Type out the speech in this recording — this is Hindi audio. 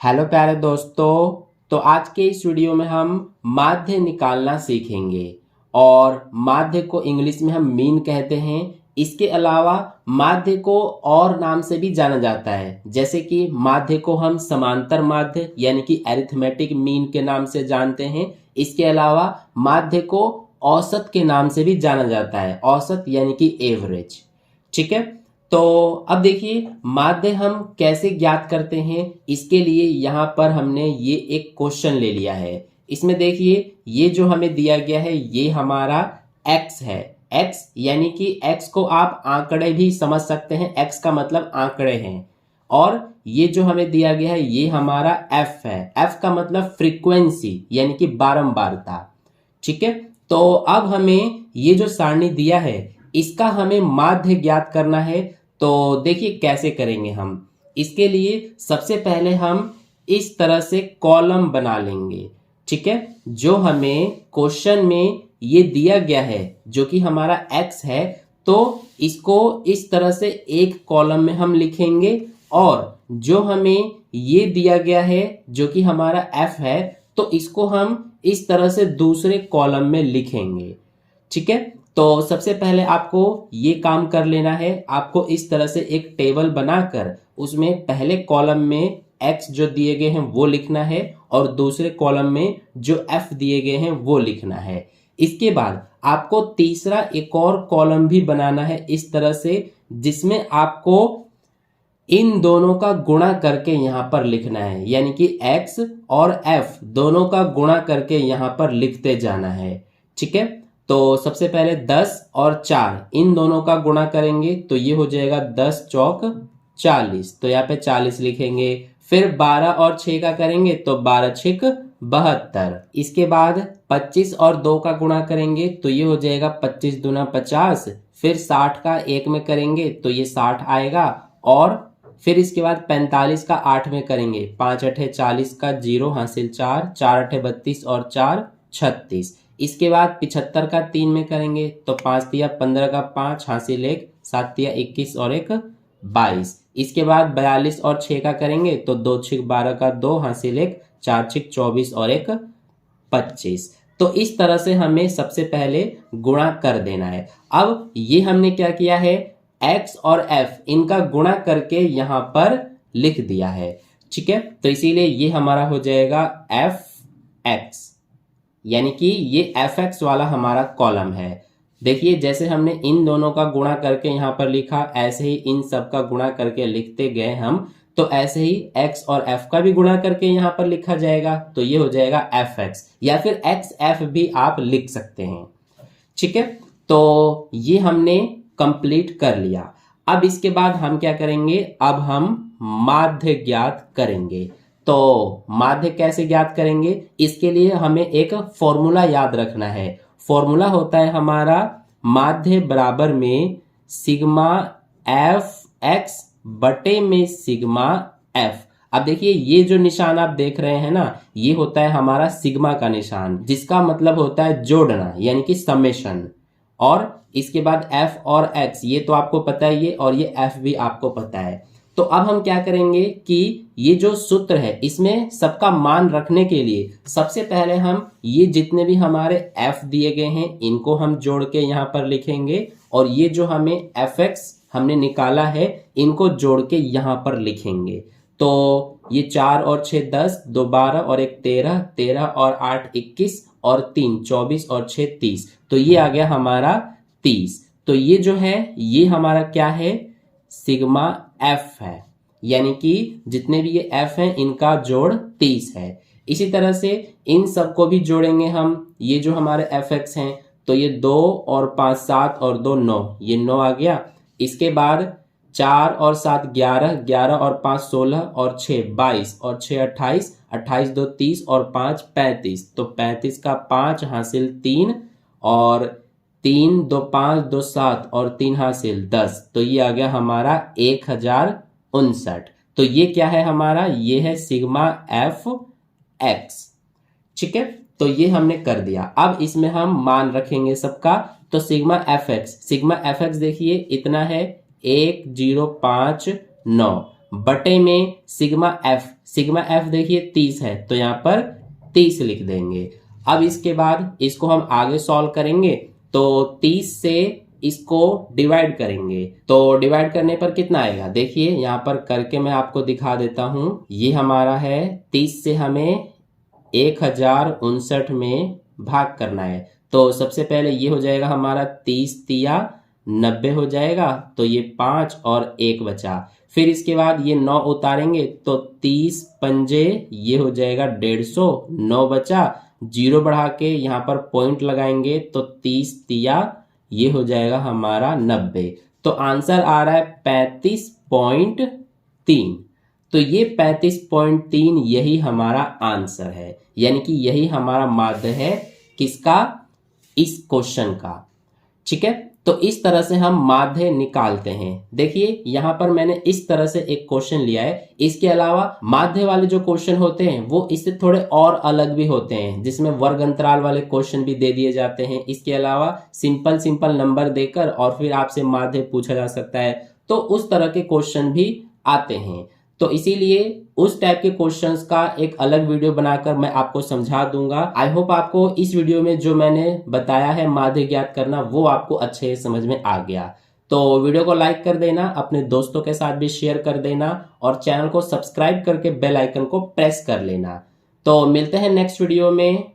हेलो प्यारे दोस्तों। तो आज के इस वीडियो में हम माध्य निकालना सीखेंगे और माध्य को इंग्लिश में हम मीन कहते हैं। इसके अलावा माध्य को और नाम से भी जाना जाता है, जैसे कि माध्य को हम समांतर माध्य यानी कि अरिथमेटिक मीन के नाम से जानते हैं। इसके अलावा माध्य को औसत के नाम से भी जाना जाता है, औसत यानी कि एवरेज। ठीक है, तो अब देखिए माध्य हम कैसे ज्ञात करते हैं। इसके लिए यहाँ पर हमने ये एक क्वेश्चन ले लिया है। इसमें देखिए ये जो हमें दिया गया है ये हमारा x है। x यानी कि x को आप आंकड़े भी समझ सकते हैं, x का मतलब आंकड़े हैं। और ये जो हमें दिया गया है ये हमारा f है। f का मतलब फ्रीक्वेंसी यानी कि बारंबारता। ठीक है, तो अब हमें ये जो सारणी दिया है इसका हमें माध्य ज्ञात करना है। तो देखिए कैसे करेंगे हम। इसके लिए सबसे पहले हम इस तरह से कॉलम बना लेंगे। ठीक है, जो हमें क्वेश्चन में ये दिया गया है जो कि हमारा x है, तो इसको इस तरह से एक कॉलम में हम लिखेंगे। और जो हमें ये दिया गया है जो कि हमारा f है, तो इसको हम इस तरह से दूसरे कॉलम में लिखेंगे। ठीक है, तो सबसे पहले आपको ये काम कर लेना है। आपको इस तरह से एक टेबल बनाकर उसमें पहले कॉलम में x जो दिए गए हैं वो लिखना है और दूसरे कॉलम में जो f दिए गए हैं वो लिखना है। इसके बाद आपको तीसरा एक और कॉलम भी बनाना है इस तरह से, जिसमें आपको इन दोनों का गुणा करके यहाँ पर लिखना है, यानी कि x और f दोनों का गुणा करके यहाँ पर लिखते जाना है। ठीक है, तो सबसे पहले 10 और 4 इन दोनों का गुणा करेंगे तो ये हो जाएगा 10 चौक 40, तो यहाँ पे 40 लिखेंगे। फिर 12 और 6 का करेंगे तो 12 छिक 72। इसके बाद 25 और 2 का गुणा करेंगे तो ये हो जाएगा 25 दूना 50। फिर 60 का 1 में करेंगे तो ये 60 आएगा। और फिर इसके बाद 45 का 8 में करेंगे, 5 अठे 40 का 0 हासिल 4, 4 अठे 32 और 4 36। इसके बाद 75 का 3 में करेंगे तो 5 तिया 15 का 5 हासिल 1, 7 तिया 21 और 1 22। इसके बाद 42 और 6 का करेंगे तो 2 छिक 12 का 2 हासिल 1, 4 छिक 24 और 1 25। तो इस तरह से हमें सबसे पहले गुणा कर देना है। अब ये हमने क्या किया है, x और f इनका गुणा करके यहाँ पर लिख दिया है। ठीक है, तो इसीलिए ये हमारा हो जाएगा fx, यानी कि ये fx वाला हमारा कॉलम है। देखिए जैसे हमने इन दोनों का गुणा करके यहाँ पर लिखा, ऐसे ही इन सब का गुणा करके लिखते गए हम, तो ऐसे ही x और f का भी गुणा करके यहाँ पर लिखा जाएगा, तो ये हो जाएगा fx, या फिर xf भी आप लिख सकते हैं। ठीक है, तो ये हमने कंप्लीट कर लिया। अब इसके बाद हम क्या करेंगे, अब हम माध्य ज्ञात करेंगे। तो माध्य कैसे ज्ञात करेंगे, इसके लिए हमें एक फॉर्मूला याद रखना है। फॉर्मूला होता है हमारा माध्य बराबर में सिग्मा एफ एक्स बटे में सिग्मा एफ। अब देखिए ये जो निशान आप देख रहे हैं ना, ये होता है हमारा सिग्मा का निशान, जिसका मतलब होता है जोड़ना यानी कि समेशन। और इसके बाद f और x ये तो आपको पता ही है, और ये f भी आपको पता है। तो अब हम क्या करेंगे कि ये जो सूत्र है इसमें सबका मान रखने के लिए सबसे पहले हम ये जितने भी हमारे f दिए गए हैं इनको हम जोड़ के यहाँ पर लिखेंगे, और ये जो हमें fx हमने निकाला है इनको जोड़ के यहाँ पर लिखेंगे। तो ये 4 और 6 10, 2 12 और 1 13, 13 और 8 21 और 3 24 और 6 30, तो ये आ गया हमारा 30। तो ये जो है ये हमारा क्या है, सिग्मा एफ है, यानी कि जितने भी ये एफ हैं इनका जोड़ 30 है। इसी तरह से इन सबको भी जोड़ेंगे हम। ये जो हमारे एफ एक्स हैं तो ये 2 और 5 7 और 2 9, ये 9 आ गया। इसके बाद 4 और 7 11, 11 और 5 16 और 6 22 और 6 28, 28 2 30 और 5 35, तो 35 का 5 हासिल 3 और 3 2 5 2 7 और 3 हासिल 10, तो ये आ गया हमारा 1059। तो ये क्या है हमारा, ये है सिग्मा एफ एक्स। ठीक है, तो ये हमने कर दिया। अब इसमें हम मान रखेंगे सबका। तो सिग्मा एफ एक्स देखिए इतना है 1059 बटे में सिग्मा एफ देखिए 30 है तो यहाँ पर 30 लिख देंगे। अब इसके बाद इसको हम आगे सॉल्व करेंगे तो 30 से इसको डिवाइड करेंगे तो डिवाइड करने पर कितना आएगा, देखिए यहाँ पर करके मैं आपको दिखा देता हूं। ये हमारा है 30 से हमें 1059 में भाग करना है तो सबसे पहले ये हो जाएगा हमारा 30 तिया 90 हो जाएगा तो ये 5 और 1 बचा। फिर इसके बाद ये 9 उतारेंगे तो 30 पंजे ये हो जाएगा 150, 9 बचा, जीरो बढ़ा के यहाँ पर पॉइंट लगाएंगे तो 30 तिया ये हो जाएगा हमारा 90। तो आंसर आ रहा है 35.3। तो ये 35.3 यही हमारा आंसर है, यानी कि यही हमारा माध्य है किसका, इस क्वेश्चन का। ठीक है, तो इस तरह से हम माध्य निकालते हैं। देखिए यहाँ पर मैंने इस तरह से एक क्वेश्चन लिया है। इसके अलावा माध्य वाले जो क्वेश्चन होते हैं वो इससे थोड़े और अलग भी होते हैं, जिसमें वर्ग अंतराल वाले क्वेश्चन भी दे दिए जाते हैं। इसके अलावा सिंपल नंबर देकर और फिर आपसे माध्य पूछा जा सकता है, तो उस तरह के क्वेश्चन भी आते हैं। तो इसीलिए उस टाइप के क्वेश्चंस का एक अलग वीडियो बनाकर मैं आपको समझा दूंगा। आई होप आपको इस वीडियो में जो मैंने बताया है माध्य ज्ञात करना वो आपको अच्छे समझ में आ गया। तो वीडियो को लाइक कर देना, अपने दोस्तों के साथ भी शेयर कर देना और चैनल को सब्सक्राइब करके बेल आइकन को प्रेस कर लेना। तो मिलते हैं नेक्स्ट वीडियो में।